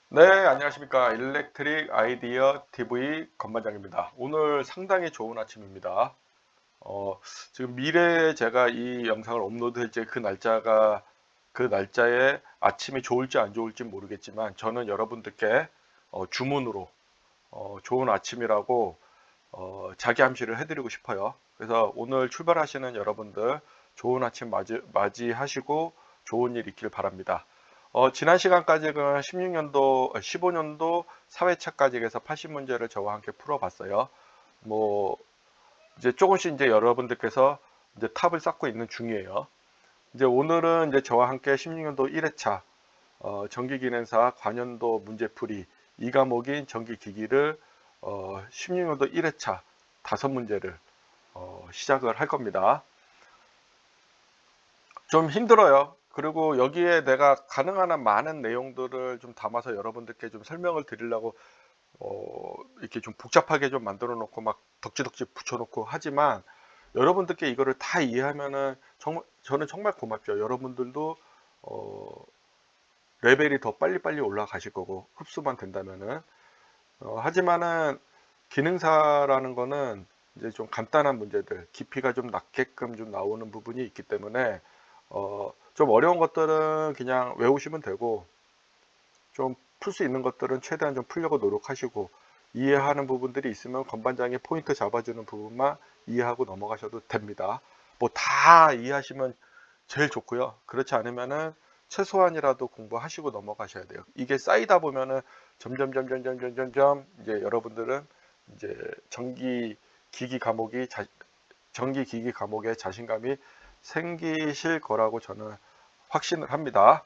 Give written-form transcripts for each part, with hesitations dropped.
네, 안녕하십니까. 일렉트릭 아이디어 TV 건반장입니다. 오늘 상당히 좋은 아침입니다. 어, 지금 미래에 제가 이 영상을 업로드할지 그 날짜에 아침이 좋을지 안 좋을지 모르겠지만 저는 여러분들께 주문으로 좋은 아침이라고 자기 암시를 해드리고 싶어요. 그래서 오늘 출발하시는 여러분들 좋은 아침 맞이하시고 좋은 일 있길 바랍니다. 지난 시간까지는 16년도, 15년도 사회차까지 해서 80문제를 저와 함께 풀어봤어요. 뭐, 이제 조금씩 이제 여러분들께서 이제 탑을 쌓고 있는 중이에요. 이제 오늘은 이제 저와 함께 16년도 1회차, 전기기능사 관연도 문제풀이 이 과목인 전기기기를 16년도 1회차 5문제를 시작을 할 겁니다. 좀 힘들어요. 그리고 여기에 내가 가능한 한 많은 내용들을 좀 담아서 여러분들께 좀 설명을 드리려고 이렇게 좀 복잡하게 좀 만들어 놓고 막 덕지덕지 붙여 놓고 하지만 여러분들께 이거를 다 이해하면은 정말 저는 정말 고맙죠. 여러분들도 어, 레벨이 더 빨리빨리 올라가실 거고 흡수만 된다면은 하지만은 기능사라는 거는 이제 좀 간단한 문제들 깊이가 좀 낮게끔 좀 나오는 부분이 있기 때문에 좀 어려운 것들은 그냥 외우시면 되고 좀 풀 수 있는 것들은 최대한 좀 풀려고 노력하시고 이해하는 부분들이 있으면 건반장이 포인트 잡아주는 부분만 이해하고 넘어가셔도 됩니다. 뭐 다 이해하시면 제일 좋고요. 그렇지 않으면은 최소한이라도 공부하시고 넘어가셔야 돼요. 이게 쌓이다 보면은 점점 이제 여러분들은 이제 전기 기기 과목에 자신감이 생기실 거라고 저는 확신을 합니다.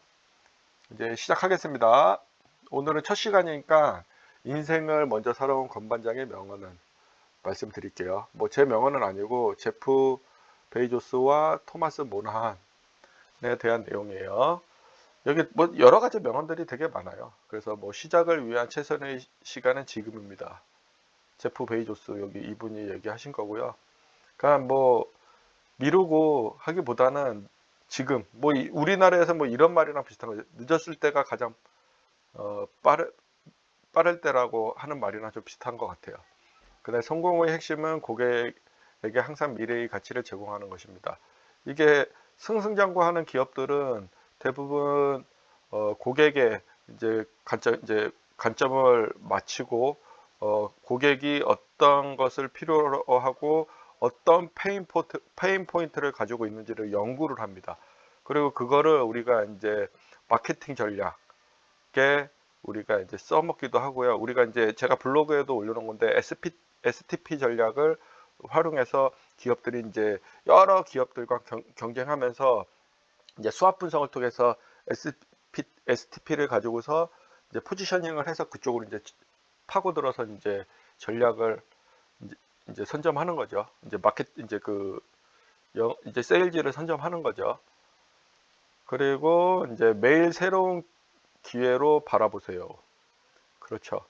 이제 시작하겠습니다. 오늘은 첫 시간이니까 인생을 먼저 살아온 건반장의 명언은 말씀드릴게요. 뭐 제 명언은 아니고 제프 베이조스와 토마스 모나한에 대한 내용이에요. 여기 뭐 여러 가지 명언들이 되게 많아요. 그래서 뭐 시작을 위한 최선의 시간은 지금입니다. 제프 베이조스 여기 이분이 얘기하신 거고요. 그러니까 뭐 미루고 하기보다는 지금 뭐 우리나라에서 뭐 이런 말이랑 비슷한 거죠. 늦었을 때가 가장 어, 빠르, 빠를 때라고 하는 말이랑 좀 비슷한 것 같아요. 그다음 성공의 핵심은 고객에게 항상 미래의 가치를 제공하는 것입니다. 이게 승승장구하는 기업들은 대부분 고객의 관점을 맞추고 고객이 어떤 것을 필요로 하고 어떤 페인 포인트를 가지고 있는지를 연구를 합니다. 그리고 그거를 우리가 이제 마케팅 전략에 우리가 이제 써먹기도 하고요. 우리가 이제 제가 블로그에도 올려놓은 건데 STP 전략을 활용해서 기업들이 이제 여러 기업들과 경쟁하면서 이제 수합 분석을 통해서 STP를 가지고서 이제 포지셔닝을 해서 그쪽으로 이제 파고들어서 이제 전략을 이제 선점하는 거죠. 이제 이제 세일즈를 선점하는 거죠. 그리고 이제 매일 새로운 기회로 바라보세요. 그렇죠.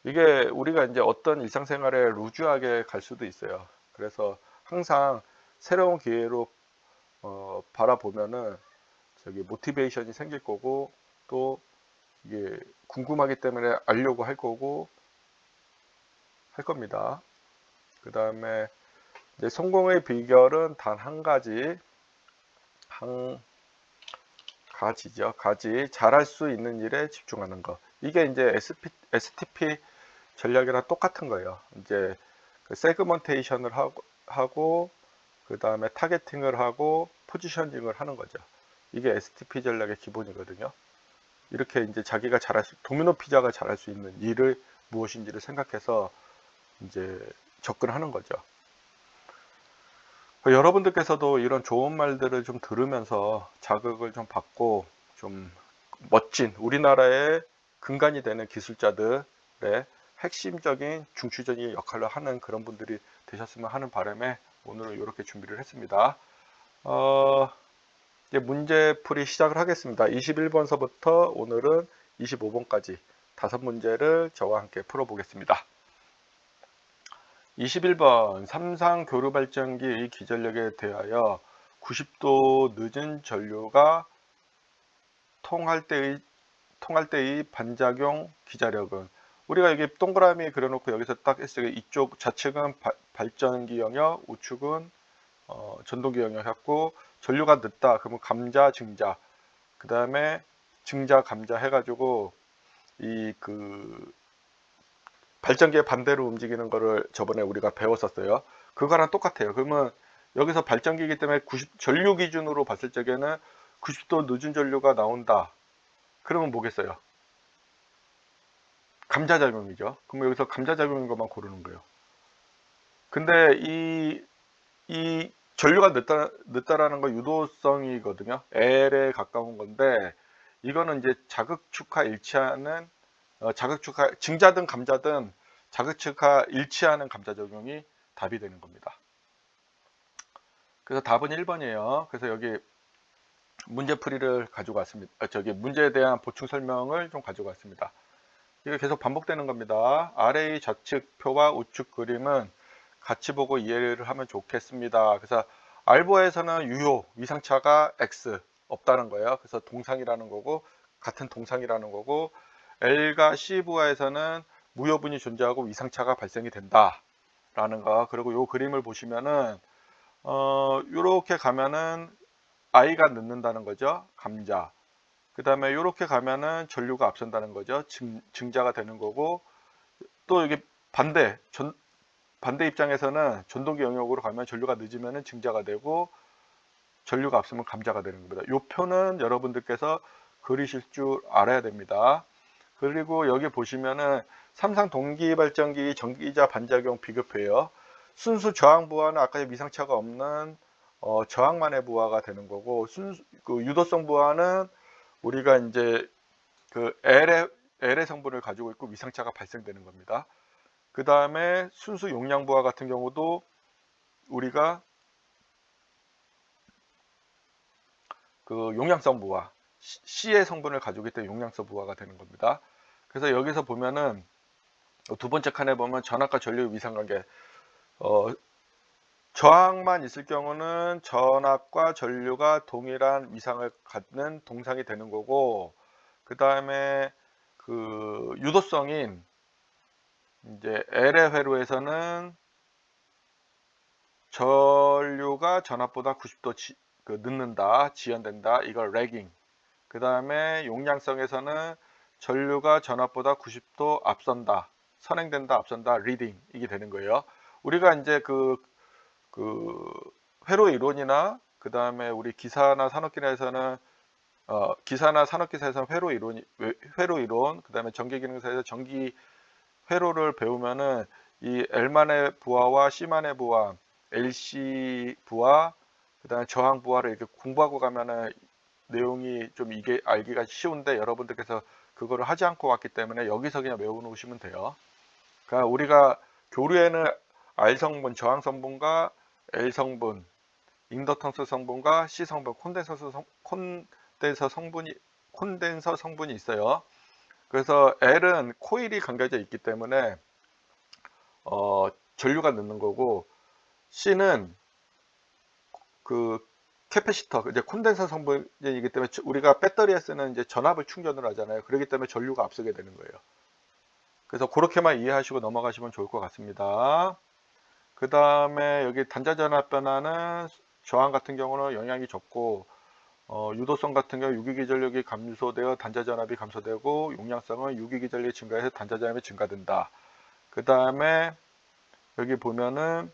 이게 우리가 이제 어떤 일상생활에 루즈하게 갈 수도 있어요. 그래서 항상 새로운 기회로 바라보면은 저기 모티베이션이 생길 거고 또 이게 궁금하기 때문에 알려고 할 거고 할 겁니다. 그 다음에 이제 성공의 비결은 단 한 가지죠. 잘할 수 있는 일에 집중하는 거. 이게 이제 STP 전략이랑 똑같은 거예요. 이제 그 세그먼테이션을 하고 그 다음에 타겟팅을 하고 포지셔닝을 하는 거죠. 이게 STP 전략의 기본이거든요. 이렇게 이제 자기가 도미노 피자가 잘할 수 있는 일을 무엇인지를 생각해서 이제 접근하는 거죠. 여러분들께서도 이런 좋은 말들을 좀 들으면서 자극을 좀 받고 좀 멋진 우리나라의 근간이 되는 기술자들의 핵심적인 중추적인 역할을 하는 그런 분들이 되셨으면 하는 바람에 오늘 이렇게 준비를 했습니다. 이제 문제풀이 시작을 하겠습니다. 21번서부터 오늘은 25번까지 5문제를 저와 함께 풀어보겠습니다. 21번 삼상 교류 발전기의 기전력에 대하여 90도 늦은 전류가 통할 때의 통할 때의 반작용 기자력은, 우리가 여기 동그라미 그려놓고 여기서 딱 했을 때 이쪽 좌측은 발전기 영역, 우측은 전동기 영역 했고, 전류가 늦다 그러면 감자 증자, 그 다음에 증자 감자 해가지고 이 그 발전기의 반대로 움직이는 거를 저번에 우리가 배웠었어요. 그거랑 똑같아요. 그러면 여기서 발전기이기 때문에 전류 기준으로 봤을 적에는 90도 늦은 전류가 나온다. 그러면 뭐겠어요? 감자작용이죠. 그럼 여기서 감자작용인 것만 고르는 거예요. 근데 이 전류가 늦다라는 건 유도성이거든요. L에 가까운 건데, 이거는 이제 자극축하 일치하는 자극축하 증자든 감자든 자극축하 일치하는 감자작용이 답이 되는 겁니다. 그래서 답은 1번이에요. 그래서 여기 문제풀이를 가지고 왔습니다. 문제에 대한 보충 설명을 좀 가지고 왔습니다. 이게 계속 반복되는 겁니다. 아래의 좌측 표와 우측 그림은 같이 보고 이해를 하면 좋겠습니다. 그래서 알보에서는 유효 위상차가 X 없다는 거예요. 그래서 동상이라는 거고, 같은 동상이라는 거고, L과 C 부하에서는 무효분이 존재하고 위상차가 발생이 된다 라는 거. 그리고 이 그림을 보시면은 이렇게 가면은 I가 늦는다는 거죠. 감자. 그 다음에 이렇게 가면은 전류가 앞선다는 거죠. 증자가 되는 거고, 또 여기 반대 입장에서는 전동기 영역으로 가면 전류가 늦으면 증자가 되고, 전류가 앞서면 감자가 되는 겁니다. 이 표는 여러분들께서 그리실 줄 알아야 됩니다. 그리고 여기 보시면은 삼상 동기발전기 전기자 반작용 비교표예요. 순수 저항 부하는 아까 위상차가 없는 저항만의 부하가 되는 거고, 그 유도성 부하는 우리가 이제 그 L의 성분을 가지고 있고 위상차가 발생되는 겁니다. 그 다음에 순수 용량 부하 같은 경우도 우리가 그 용량성 부하 C의 성분을 가지고 있기 때문에 용량성 부하가 되는 겁니다. 그래서 여기서 보면은 두 번째 칸에 보면 전압과 전류의 위상관계, 저항만 있을 경우는 전압과 전류가 동일한 위상을 갖는 동상이 되는 거고, 그 다음에 그 유도성인 이제 L의 회로에서는 전류가 전압보다 90도 늦는다, 지연된다. 이걸 래깅. 그 다음에 용량성에서는 전류가 전압보다 90도 앞선다, 선행된다, 앞선다, 리딩. 이게 되는 거예요. 우리가 이제 그 회로 이론이나 그 다음에 우리 기사나 산업기사에서는 기사나 산업기사에서는 회로 이론, 그 다음에 전기기능사에서 전기 회로를 배우면은 이 L만의 부하와 C만의 부하, LC 부하, 그 다음에 저항 부하를 이렇게 공부하고 가면은 내용이 좀 이게 알기가 쉬운데, 여러분들께서 그거를 하지 않고 왔기 때문에 여기서 그냥 외워놓으시면 돼요. 그러니까 우리가 교류에는 R 성분, 저항 성분과 L 성분, 인덕턴스 성분과 C 성분, 콘덴서 성분이 있어요. 그래서 L은 코일이 감겨져 있기 때문에 전류가 늦는 거고, C는 그 캐패시터, 이제 콘덴서 성분이기 때문에 우리가 배터리에 쓰는 이제 전압을 충전을 하잖아요. 그렇기 때문에 전류가 앞서게 되는 거예요. 그래서 그렇게만 이해하시고 넘어가시면 좋을 것 같습니다. 그 다음에 여기 단자전압 변화는 저항 같은 경우는 영향이 적고, 유도성 같은 경우 유기기 전력이 감소되어 단자전압이 감소되고, 용량성은 유기기 전력이 증가해서 단자전압이 증가된다. 그 다음에 여기 보면은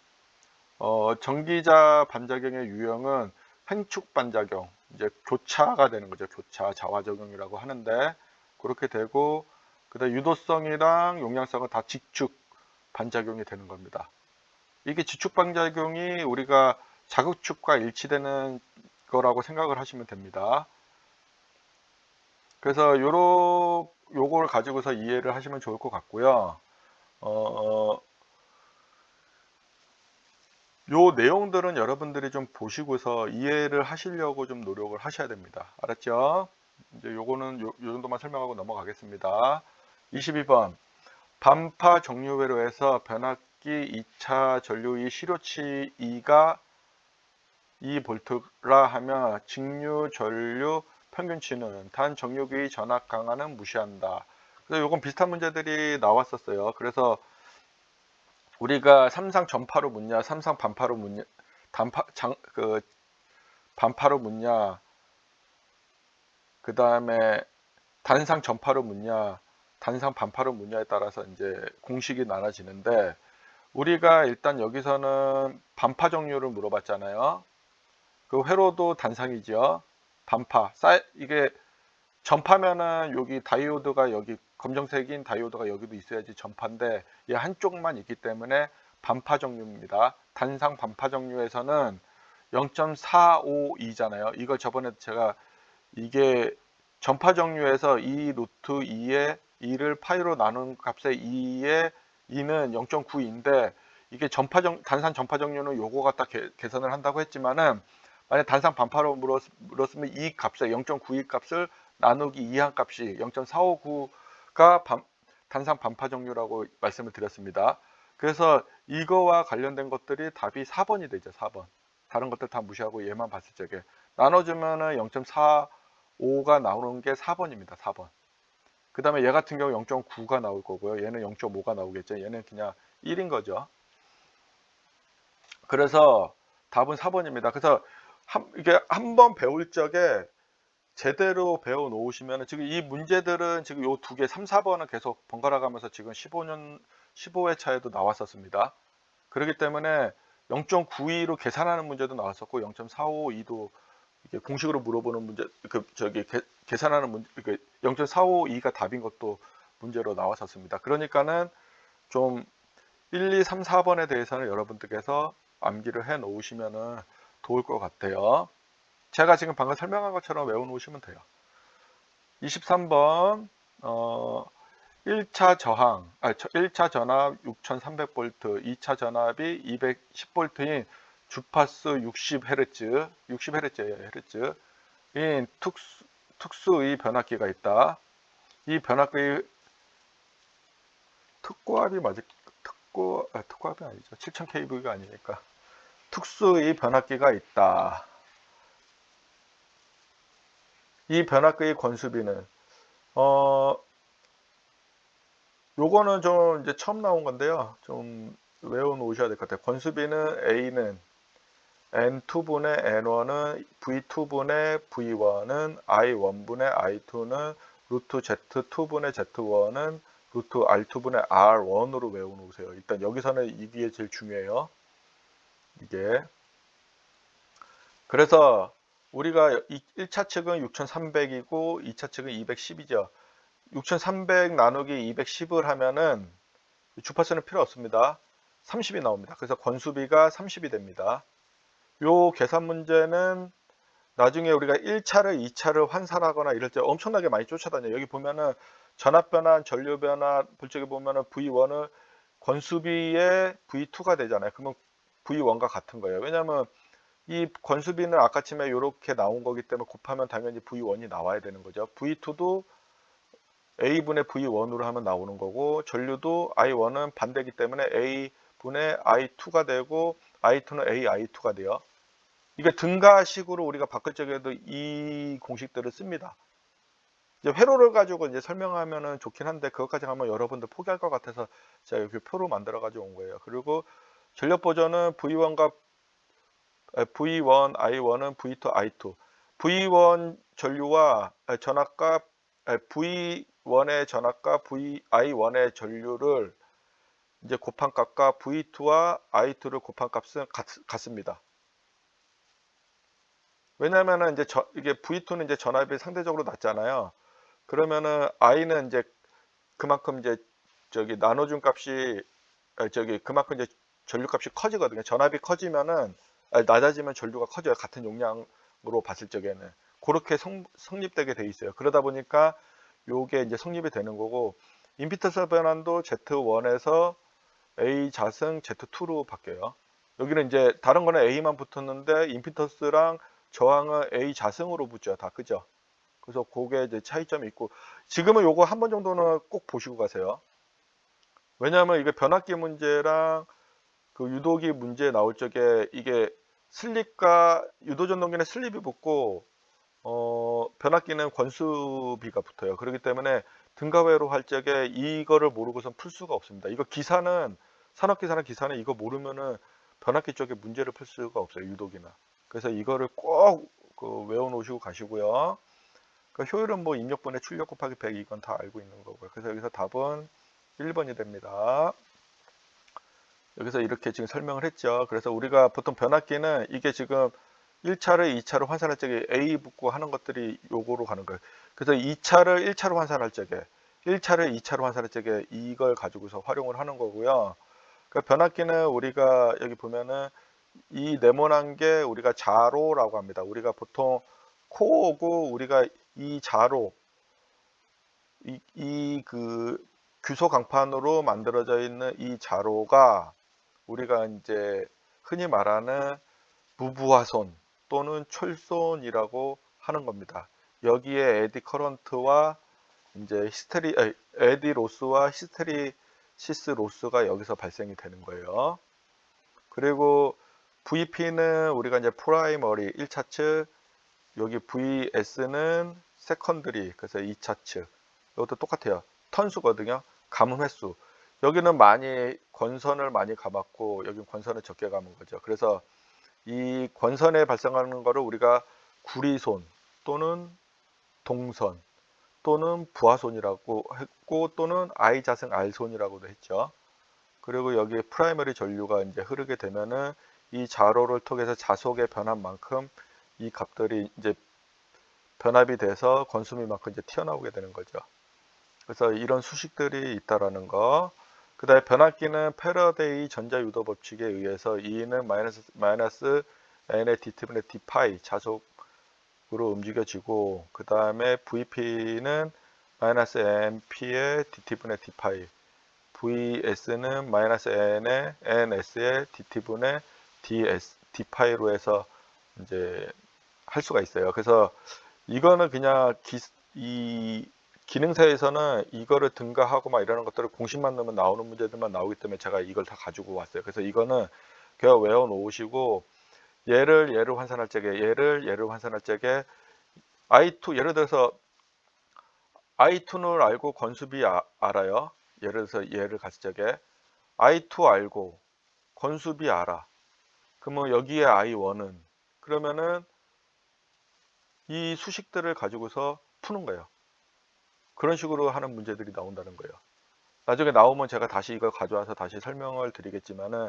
전기자 반작용의 유형은 횡축 반작용, 이제 교차가 되는 거죠. 교차 자화작용이라고 하는데, 그렇게 되고, 그다음 유도성이랑 용량성은 다 직축 반작용이 되는 겁니다. 이게 지축 반작용이 우리가 자극축과 일치되는 거라고 생각을 하시면 됩니다. 그래서 요걸 가지고서 이해를 하시면 좋을 것 같고요. 요 내용들은 여러분들이 좀 보시고서 이해를 하시려고 좀 노력을 하셔야 됩니다. 알았죠? 이제 요거는 요 정도만 설명하고 넘어가겠습니다. 22번. 반파 정류 회로에서 변압기 2차 전류의 실효치 2가 2V라 하면 직류 전류 평균치는 단 정육의 전압 강하는 무시한다. 그래서 요건 비슷한 문제들이 나왔었어요. 그래서 우리가 삼상 전파로 묻냐, 삼상 반파로 묻냐, 반파로 묻냐, 그 다음에 단상 전파로 묻냐, 단상 반파로 묻냐에 따라서 이제 공식이 나눠지는데, 우리가 일단 여기서는 반파 종류를 물어봤잖아요. 그 회로도 단상이죠. 반파. 이게 전파면은 여기 다이오드가 여기 검정색인 다이오드가 여기도 있어야지 전파인데, 얘 한쪽만 있기 때문에 반파 종류입니다. 단상 반파 종류에서는 0.452잖아요. 이걸 저번에 제가 이게 전파 종류에서 2 루트 2에 2를 파이로 나눈 값의 2의 2는 0.92인데, 이게 단상 전파 종류는 요거 갖다 계산을 한다고 했지만은, 만약 단상 반파로 물었으면 이 값에 0.92 값을 나누기 2한 값이 0.459가 단상 반파 종류라고 말씀을 드렸습니다. 그래서 이거와 관련된 것들이 답이 4번이 되죠. 4번. 다른 것들 다 무시하고 얘만 봤을 적에 나눠주면은 0.45가 나오는 게 4번입니다. 4번. 그 다음에 얘 같은 경우 0.9가 나올 거고요. 얘는 0.5가 나오겠죠. 얘는 그냥 1인 거죠. 그래서 답은 4번입니다. 그래서 이게 한번 배울 적에 제대로 배워 놓으시면, 지금 이 문제들은 지금 요 두 개 3, 4번은 계속 번갈아 가면서 지금 15회 차에도 나왔었습니다. 그렇기 때문에 0.92로 계산하는 문제도 나왔었고, 0.452도 이게 공식으로 물어보는 문제, 계산하는 문제, 0.452가 답인 것도 문제로 나왔었습니다. 그러니까는 좀 1, 2, 3, 4번에 대해서는 여러분들께서 암기를 해 놓으시면은 좋을 것 같아요. 제가 지금 방금 설명한 것처럼 외워 놓으시면 돼요. 23번 1차 저항, 1차 전압 6300V, 2차 전압이 210V인 주파수 60Hz, 60Hz예요. 인 특수의 변압기가 있다. 이 변압기 특고압이 맞을, 특고압이 아니죠. 7000kV가 아니니까. 특수의 변압기가 있다. 이 변압기의 권수비는 요거는 좀 이제 처음 나온 건데요. 좀 외워 놓으셔야 될 것 같아요. 권수비는 A는 N2분의 N1은 V2분의 V1은 I1분의 I2는 루트 Z2분의 Z1은 루트 R2분의 R1으로 외워 놓으세요. 일단 여기서는 이게 제일 중요해요. 이게. 그래서 우리가 1차 측은 6300이고 2차 측은 210이죠. 6300 나누기 210을 하면은 주파수는 필요 없습니다. 30이 나옵니다. 그래서 권수비가 30이 됩니다. 요 계산 문제는 나중에 우리가 1차를 2차를 환산하거나 이럴 때 엄청나게 많이 쫓아다녀요. 여기 보면은 전압 변환, 전류 변환 볼 적에 보면은 V1을 권수비의 V2가 되잖아요. 그러면 V1과 같은 거예요. 왜냐하면 이 권수비는 아까쯤에 이렇게 나온 거기 때문에 곱하면 당연히 V1이 나와야 되는 거죠. V2도 A분의 V1으로 하면 나오는 거고, 전류도 I1은 반대이기 때문에 A분의 I2가 되고, I2는 AI2가 돼요. 이게 등가식으로 우리가 바꿀 적에도 이 공식들을 씁니다. 이제 회로를 가지고 이제 설명하면은 좋긴 한데, 그것까지 하면 여러분들 포기할 것 같아서 제가 이렇게 표로 만들어 가지고 온 거예요. 그리고 전력 보전은 V1, I1은 V2, I2. V1 전류와 전압과 V1의 전압과 I1의 전류를 이제 곱한 값과 V2와 I2를 곱한 값은 같습니다. 왜냐면은 이제 이게 V2는 이제 전압이 상대적으로 낮잖아요. 그러면은 I는 이제 그만큼 이제 나눠준 값이 그만큼 이제 전류 값이 커지거든요. 전압이 커지면은 낮아지면 전류가 커져요. 같은 용량으로 봤을 적에는 그렇게 성립되게 돼 있어요. 그러다 보니까 요게 이제 성립이 되는 거고, 임피턴스 변환도 Z1에서 A 자승 Z2로 바뀌어요. 여기는 이제 다른 거는 A만 붙었는데 임피턴스랑 저항은 A 자승으로 붙죠. 다 그죠? 그래서 그게 이제 차이점이 있고, 지금은 요거 한 번 정도는 꼭 보시고 가세요. 왜냐하면 이게 변압기 문제랑 그 유도기 문제 나올 적에 이게 슬립과 유도전동기는 슬립이 붙고 변압기는 권수비가 붙어요. 그렇기 때문에 등가회로 할 적에 이거를 모르고선 풀 수가 없습니다. 이거 기사는 산업기사나 기사는 이거 모르면은 변압기 쪽에 문제를 풀 수가 없어요. 유독이나. 그래서 이거를 꼭 외워 놓으시고 가시고요. 그 효율은 뭐 입력분의 출력 곱하기 100 이건 다 알고 있는 거고요. 그래서 여기서 답은 1번이 됩니다. 여기서 이렇게 지금 설명을 했죠. 그래서 우리가 보통 변압기는 이게 지금 1차를 2차로 환산할 적에 A 붙고 하는 것들이 요거로 가는 거예요. 그래서 2차를 1차로 환산할 적에 1차를 2차로 환산할 적에 이걸 가지고서 활용을 하는 거고요. 그 변압기는 우리가 여기 보면은 이 네모난 게 우리가 자로라고 합니다. 우리가 보통 코어고 우리가 이 자로 이 그 규소 강판으로 만들어져 있는 이 자로가 우리가 이제 흔히 말하는 무부하손 또는 철손이라고 하는 겁니다. 여기에 에디 커런트와 이제 에디 로스와 히스테리시스 로스가 여기서 발생이 되는 거예요. 그리고 VP는 우리가 이제 프라이머리 1차 측, 여기 VS는 세컨드리, 그래서 2차 측. 이것도 똑같아요. 턴수거든요. 감음 횟수. 여기는 많이 권선을 많이 감았고 여기 권선을 적게 감은 거죠. 그래서 이 권선에 발생하는 거를 우리가 구리손 또는 동선 또는 부하손이라고 했고 또는 I자승 R손이라고도 했죠. 그리고 여기에 프라이머리 전류가 이제 흐르게 되면은 이 자로를 통해서 자속의 변압만큼 이 값들이 이제 변압이 돼서 건수미만큼 이제 튀어나오게 되는 거죠. 그래서 이런 수식들이 있다라는 거. 그 다음에 변압기는 패러데이 전자유도 법칙에 의해서 E는 마이너스 N의 D분의 D파이 자속으로 움직여지고, 그 다음에 VP는 마이너스 NP의 D분의 D파이, VS는 마이너스 N의 NS의 DT분의 D파이로 해서 이제 할 수가 있어요. 그래서 이거는 그냥 이 기능사에서는 이거를 등가하고 막 이러는 것들을 공식만 넣으면 나오는 문제들만 나오기 때문에 제가 이걸 다 가지고 왔어요. 그래서 이거는 그냥 외워 놓으시고 얘를 환산할 적에 얘를 환산할 적에 I2 예를 들어서 I2를 알고 건수비 알아요. 예를 들어서 얘를 갔을 적에 I2 알고 건수비 알아. 그러면 여기에 I1은 그러면은 이 수식들을 가지고서 푸는 거예요. 그런 식으로 하는 문제들이 나온다는 거예요. 나중에 나오면 제가 다시 이걸 가져와서 다시 설명을 드리겠지만은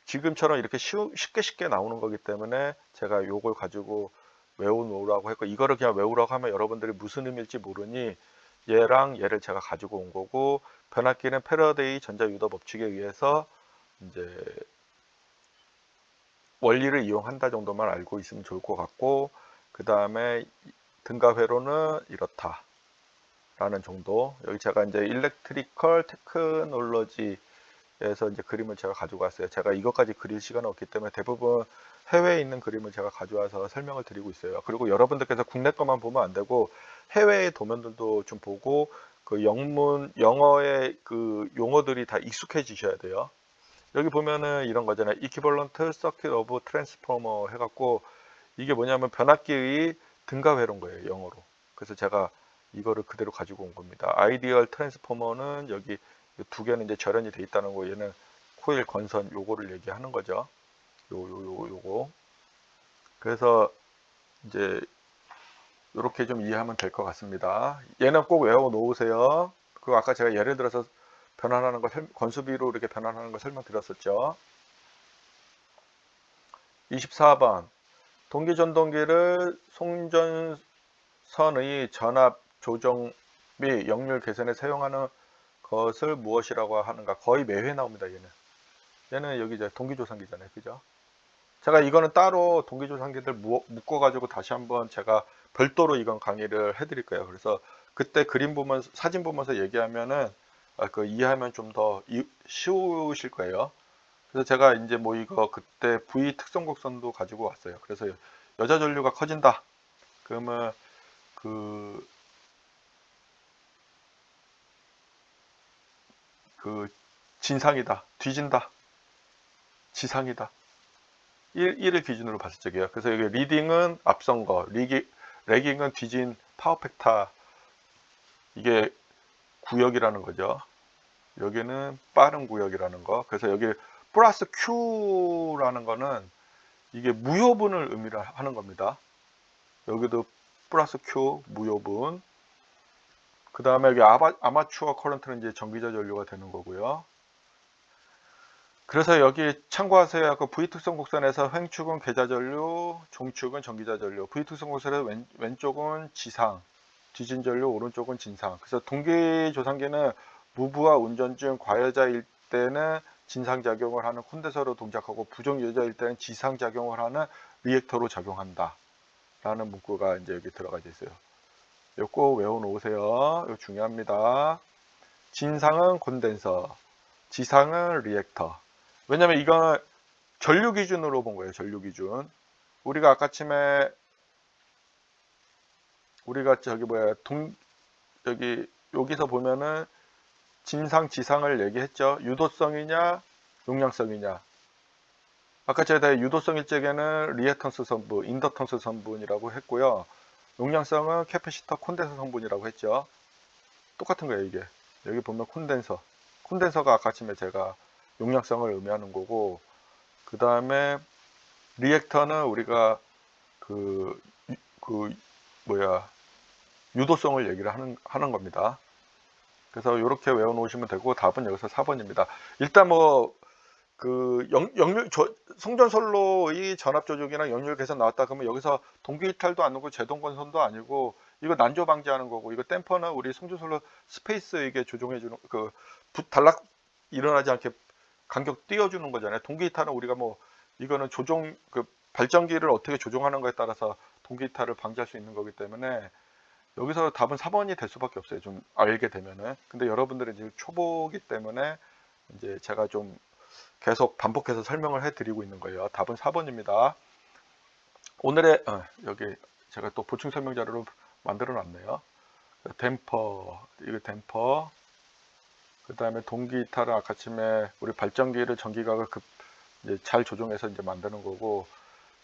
지금처럼 이렇게 쉽게 나오는 거기 때문에 제가 요걸 가지고 외워놓으라고 했고, 이거를 그냥 외우라고 하면 여러분들이 무슨 의미일지 모르니 얘랑 얘를 제가 가지고 온 거고, 변압기는 패러데이 전자유도 법칙에 의해서 이제 원리를 이용한다 정도만 알고 있으면 좋을 것 같고, 그 다음에 등가회로는 이렇다 라는 정도. 여기 제가 이제 일렉트리컬 테크놀로지에서 이제 그림을 제가 가지고 왔어요. 제가 이것까지 그릴 시간은 없기 때문에 대부분 해외에 있는 그림을 제가 가져와서 설명을 드리고 있어요. 그리고 여러분들께서 국내 것만 보면 안 되고 해외의 도면들도 좀 보고 그 영어의 그 용어들이 다 익숙해지셔야 돼요. 여기 보면은 이런 거잖아요. Equivalent Circuit of Transformer 해갖고 이게 뭐냐면 변압기의 등가회로인 거예요. 영어로. 그래서 제가 이거를 그대로 가지고 온 겁니다. 아이디얼 트랜스포머는 여기 두 개는 이제 절연이 돼 있다는 거, 얘는 코일 건선 요거를 얘기하는 거죠. 요거. 그래서 이제 이렇게 좀 이해하면 될 것 같습니다. 얘는 꼭 외워 놓으세요. 그리고 아까 제가 예를 들어서 변환하는 거, 건수비로 이렇게 변환하는 거 설명드렸었죠. 24번. 동기전동기를 송전선의 전압 조정 및 역률 개선에 사용하는 것을 무엇이라고 하는가? 거의 매회 나옵니다. 얘는 여기 이제 동기조상기잖아요. 그죠? 제가 이거는 따로 동기조상기들 묶어 가지고 다시 한번 제가 별도로 이건 강의를 해드릴 거예요. 그래서 그때 그림 보면서 사진 보면서 얘기하면은 그 이해하면 좀 더 쉬우실 거예요. 그래서 제가 이제 뭐 이거 그때 V 특성 곡선도 가지고 왔어요. 그래서 여자 전류가 커진다. 그러면 그, 그 진상이다. 뒤진다. 지상이다. 1을 기준으로 봤을 적이에요. 그래서 여기 리딩은 앞선 거, 레깅은 뒤진 파워팩타, 이게 구역이라는 거죠. 여기는 빠른 구역이라는 거. 그래서 여기 플러스 Q라는 거는 이게 무효분을 의미를 하는 겁니다. 여기도 플러스 Q 무효분. 그 다음에 여기 아마추어 커런트는 이제 전기자 전류가 되는 거고요. 그래서 여기 참고하세요. 그 V특성 곡선에서 횡축은 계자 전류, 종축은 전기자 전류. V특성 곡선에서 왼쪽은 지상, 뒤진 전류, 오른쪽은 진상. 그래서 동기 조상기는 무부하 운전 중 과여자일 때는 진상작용을 하는 콘덴서로 동작하고 부정여자일 때는 지상작용을 하는 리액터로 작용한다. 라는 문구가 이제 여기 들어가 있어요. 이거 꼭 외워놓으세요. 이거 중요합니다. 진상은 콘덴서, 지상은 리액터. 왜냐면 이건 전류 기준으로 본 거예요. 전류 기준. 우리가 아까쯤에 우리가 저기 뭐야 여기서 보면은 진상 지상을 얘기했죠. 유도성이냐 용량성이냐. 아까 제가 유도성일 적에는 리액턴스 성분, 인덕턴스 성분이라고 했고요. 용량성은 캐패시터 콘덴서 성분이라고 했죠. 똑같은 거예요. 이게 여기 보면 콘덴서가 아까쯤에 제가 용량성을 의미하는 거고, 그 다음에 리액터는 우리가 그 유도성을 얘기를 하는 겁니다. 그래서 이렇게 외워 놓으시면 되고, 답은 여기서 4번입니다. 일단 뭐 그 송전솔로의 전압 조절이나 역률 개선 나왔다 그러면 여기서 동기 이탈도 아니고 제동 건선도 아니고 이거 난조 방지하는 거고, 이거 댐퍼는 우리 송전솔로 스페이스 이게 조종해 주는 그 단락 일어나지 않게 간격 띄워주는 거잖아요. 동기 이탈은 우리가 뭐 이거는 조종 그 발전기를 어떻게 조종하는 거에 따라서 동기 이탈을 방지할 수 있는 거기 때문에 여기서 답은 4번이 될 수밖에 없어요. 좀 알게 되면은. 근데 여러분들은 이제 초보기 때문에 이제 제가 좀 계속 반복해서 설명을 해드리고 있는 거예요. 답은 4번입니다. 오늘의 여기 제가 또 보충 설명 자료로 만들어 놨네요. 댐퍼, 이거 댐퍼. 그 다음에 동기 이탈은 아까쯤에 우리 발전기를 전기각을 이제 잘 조정해서 이제 만드는 거고,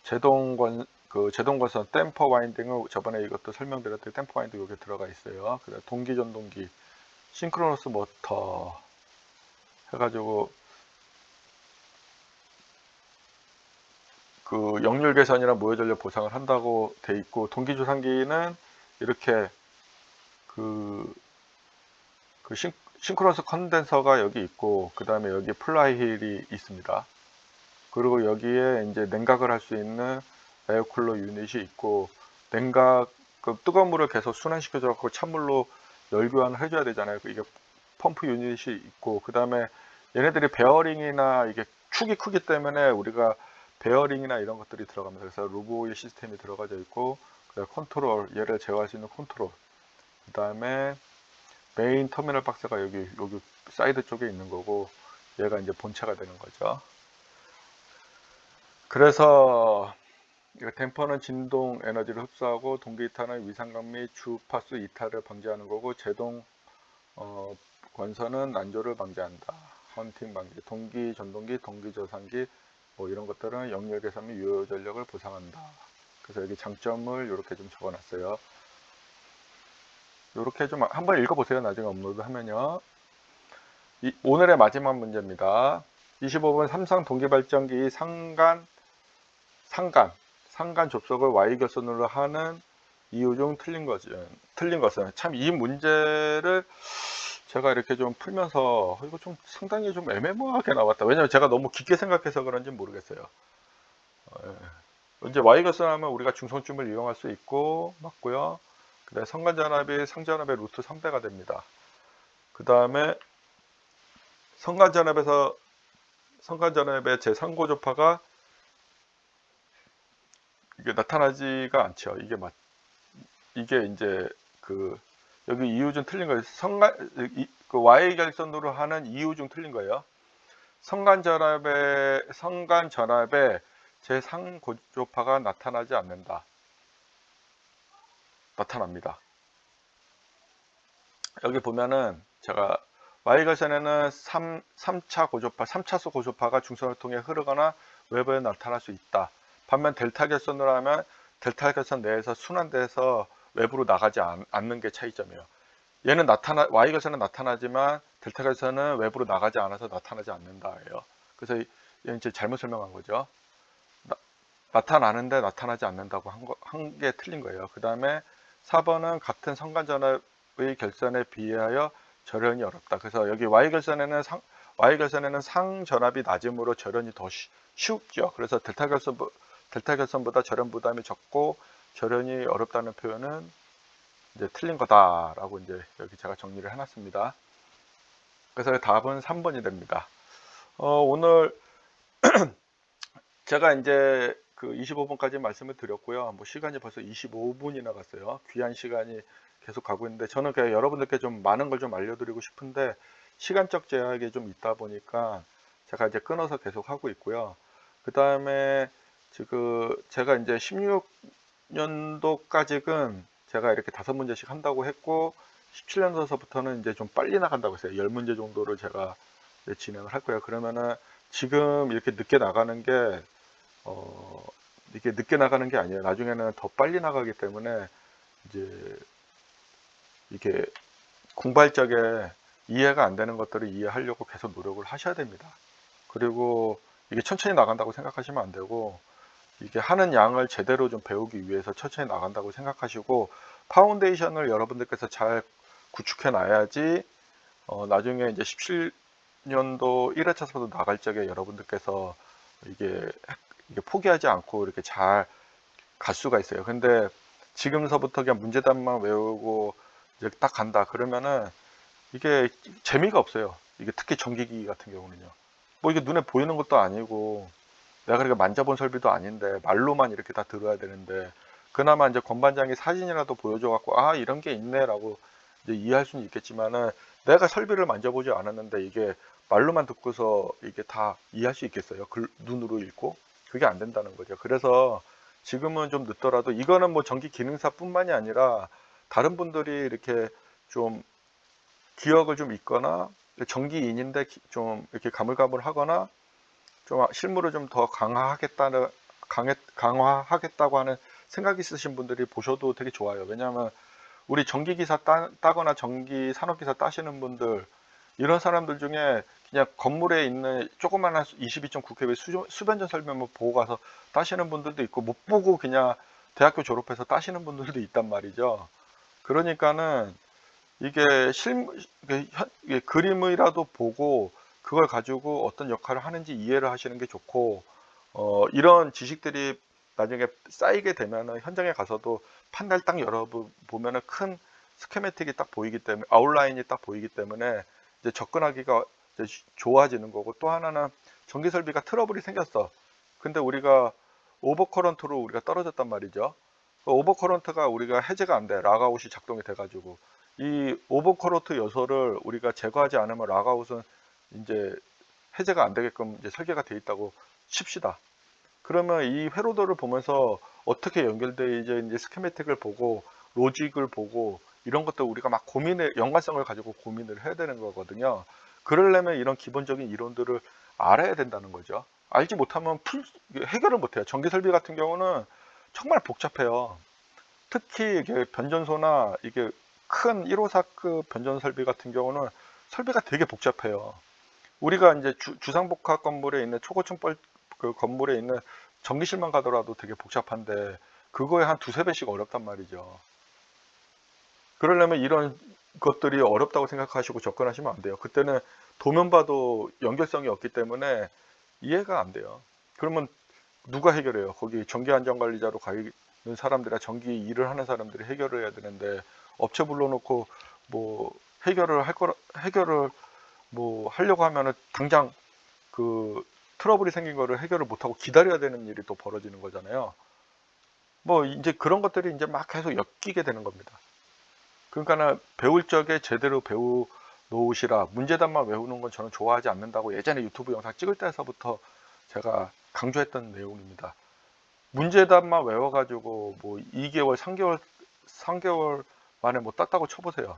제동건선 댐퍼 와인딩은 저번에 이것도 설명드렸더니 댐퍼 와인딩 여기 들어가 있어요. 그다음 동기 전동기, 싱크로너스 모터 해가지고 그 역률 개선이나 무효 전력 보상을 한다고 돼 있고, 동기 조상기는 이렇게 싱크로너스 컨덴서가 여기 있고, 그 다음에 여기 플라이휠이 있습니다. 그리고 여기에 이제 냉각을 할 수 있는 에어쿨러 유닛이 있고, 냉각 그 뜨거운 물을 계속 순환시켜 줘서 찬물로 열 교환을 해줘야 되잖아요. 이게 펌프 유닛이 있고, 그 다음에 얘네들이 베어링이나 이게 축이 크기 때문에 우리가 베어링이나 이런 것들이 들어갑니다. 그래서 루브오일 시스템이 들어가져 있고, 그다음에 컨트롤, 얘를 제어할 수 있는 컨트롤, 그 다음에 메인 터미널 박스가 여기 사이드 쪽에 있는 거고, 얘가 이제 본체가 되는 거죠. 그래서 댐퍼는 진동 에너지를 흡수하고, 동기 이탈은 위상각 및 주파수 이탈을 방지하는 거고, 제동 권선은 난조를 방지한다. 헌팅 방지, 동기 전동기, 동기 저상기 뭐 이런 것들은 역률 개선 및 유효 전력을 보상한다. 그래서 여기 장점을 이렇게 좀 적어놨어요. 이렇게 좀 한번 읽어보세요. 나중에 업로드 하면요. 오늘의 마지막 문제입니다. 25번 삼성 동기발전기 상간 접속을 Y 결선으로 하는 이유 중 틀린 것은 참 이 문제를 제가 이렇게 좀 풀면서 이거 좀 상당히 좀 애매모호하게 나왔다. 왜냐면 제가 너무 깊게 생각해서 그런지 모르겠어요. 이제 Y 결선하면 우리가 중성줌을 이용할 수 있고 맞고요. 그다음에 성간전압이 상전압의 루트 3배가 됩니다. 그 다음에 성간전압의 제3고조파가 이게 나타나지가 않죠. 이게 이제 여기 이유 중 틀린 거예요. Y 결선으로 하는 이유 중 틀린 거예요. 성간전압의 제3고조파가 나타나지 않는다. 나타납니다. 여기 보면은 제가 Y 결선에는 3차수 고조파가 중선을 통해 흐르거나 외부에 나타날 수 있다. 반면 델타 결선으로 하면 델타 결선 내에서 순환돼서 외부로 나가지 않는 게 차이점이에요. 얘는 Y 결선은 나타나지만 델타 결선은 외부로 나가지 않아서 나타나지 않는다예요. 그래서 얘는 이제 잘못 설명한 거죠. 나타나는데 나타나지 않는다고 한 게 틀린 거예요. 그 다음에 4번은 같은 성간전압의 결선에 비하여 절연이 어렵다. 그래서 여기 Y 결선에는 상전압이 낮으므로 절연이 더 쉽죠. 그래서 델타 결선보다 절연 부담이 적고 절연이 어렵다는 표현은 이제 틀린 거다라고 이제 여기 제가 정리를 해놨습니다. 그래서 답은 3번이 됩니다. 오늘 제가 이제 그 25분까지 말씀을 드렸고요. 뭐 시간이 벌써 25분이나 갔어요. 귀한 시간이 계속 가고 있는데 저는 그냥 여러분들께 좀 많은 걸 좀 알려드리고 싶은데 시간적 제약이 좀 있다 보니까 제가 이제 끊어서 계속 하고 있고요. 그 다음에 지금 제가 이제 16년도까지는 제가 이렇게 5문제씩 한다고 했고 17년도서부터는 이제 좀 빨리 나간다고 했어요. 10문제 정도를 제가 진행을 할 거예요. 그러면은 지금 이렇게 늦게 나가는 게 이게 늦게 나가는 게 아니에요. 나중에는 더 빨리 나가기 때문에 이제 이게 공발적에 이해가 안 되는 것들을 이해하려고 계속 노력을 하셔야 됩니다. 그리고 이게 천천히 나간다고 생각하시면 안 되고 이게 하는 양을 제대로 좀 배우기 위해서 천천히 나간다고 생각하시고 파운데이션을 여러분들께서 잘 구축해 놔야지 나중에 이제 17년도 1회차서도 나갈 적에 여러분들께서 이게 포기하지 않고 이렇게 잘 갈 수가 있어요. 근데 지금서부터 그냥 문제단만 외우고 이제 딱 간다 그러면은 이게 재미가 없어요. 이게 특히 전기기 같은 경우는요. 뭐 이게 눈에 보이는 것도 아니고 내가 그렇게 만져본 설비도 아닌데 말로만 이렇게 다 들어야 되는데 그나마 이제 권반장이 사진이라도 보여줘 갖고 아 이런 게 있네라고 이제 이해할 수는 있겠지만은 내가 설비를 만져보지 않았는데 이게 말로만 듣고서 이게 다 이해할 수 있겠어요? 눈으로 읽고 그게 안 된다는 거죠. 그래서 지금은 좀 늦더라도 이거는 뭐 전기 기능사뿐만이 아니라 다른 분들이 이렇게 좀 기억을 좀 있거나 전기인인데 좀 이렇게 가물가물하거나 좀 실무를 좀 더 강화하겠다고 하는 생각이 있으신 분들이 보셔도 되게 좋아요. 왜냐하면 우리 전기기사 따거나 전기 산업기사 따시는 분들 이런 사람들 중에 그냥 건물에 있는 조그마한 22.9kV 수변전 설명을 보고 가서 따시는 분들도 있고 못 보고 그냥 대학교 졸업해서 따시는 분들도 있단 말이죠. 그러니까는 이게 이게 그림이라도 보고 그걸 가지고 어떤 역할을 하는지 이해를 하시는 게 좋고 이런 지식들이 나중에 쌓이게 되면은 현장에 가서도 판넬 딱 열어보면은 큰 스케매틱이 딱 보이기 때문에 아웃라인이 딱 보이기 때문에 이제 접근하기가 이제 좋아지는 거고 또 하나는 전기 설비가 트러블이 생겼어. 근데 우리가 오버커런트로 우리가 떨어졌단 말이죠. 그 오버커런트가 우리가 해제가 안 돼. 락아웃이 작동이 돼가지고 이 오버커런트 요소를 우리가 제거하지 않으면 락아웃은 이제 해제가 안 되게끔 이제 설계가 돼 있다고 칩시다. 그러면 이 회로도를 보면서 어떻게 연결돼 이제 스케매틱을 보고 로직을 보고 이런 것들 우리가 막 연관성을 가지고 고민을 해야 되는 거거든요. 그러려면 이런 기본적인 이론들을 알아야 된다는 거죠. 알지 못하면 해결을 못해요. 전기 설비 같은 경우는 정말 복잡해요. 특히 이게 변전소나 이게 큰 1호사급 변전 설비 같은 경우는 설비가 되게 복잡해요. 우리가 이제 주상복합 건물에 있는 초고층 그 건물에 있는 전기실만 가더라도 되게 복잡한데 그거에 한 두세 배씩 어렵단 말이죠. 그러려면 이런 것들이 어렵다고 생각하시고 접근하시면 안 돼요. 그때는 도면 봐도 연결성이 없기 때문에 이해가 안 돼요. 그러면 누가 해결해요? 거기 전기안전관리자로 가 있는 사람들이나 전기 일을 하는 사람들이 해결을 해야 되는데 업체 불러놓고 뭐 해결을 뭐 하려고 하면은 당장 그 트러블이 생긴 거를 해결을 못하고 기다려야 되는 일이 또 벌어지는 거잖아요. 뭐 이제 그런 것들이 이제 막 계속 엮이게 되는 겁니다. 그러니까는 배울 적에 제대로 배우 놓으시라. 문제단만 외우는 건 저는 좋아하지 않는다고 예전에 유튜브 영상 찍을 때서부터 제가 강조했던 내용입니다. 문제단만 외워가지고 뭐 2개월, 3개월 만에 뭐 땄다고 쳐보세요.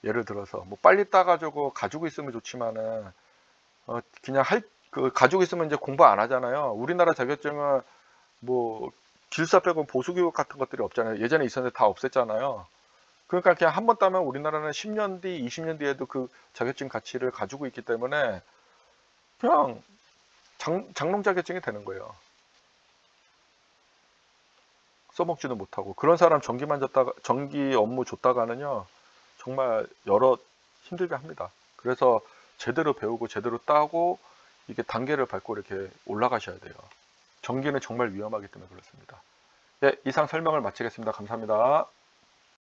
예를 들어서 뭐 빨리 따가지고 가지고 있으면 좋지만은 그냥 그 가지고 있으면 이제 공부 안 하잖아요. 우리나라 자격증은 뭐 길사 빼고 보수교육 같은 것들이 없잖아요. 예전에 있었는데 다 없앴잖아요. 그러니까 그냥 한 번 따면 우리나라는 10년 뒤, 20년 뒤에도 그 자격증 가치를 가지고 있기 때문에 그냥 장롱 자격증이 되는 거예요. 써먹지도 못하고 그런 사람 전기만 줬다가 전기 업무 줬다가는요 정말 여러 힘들게 합니다. 그래서 제대로 배우고 제대로 따고 이게 단계를 밟고 이렇게 올라가셔야 돼요. 전기는 정말 위험하기 때문에 그렇습니다. 네, 이상 설명을 마치겠습니다. 감사합니다.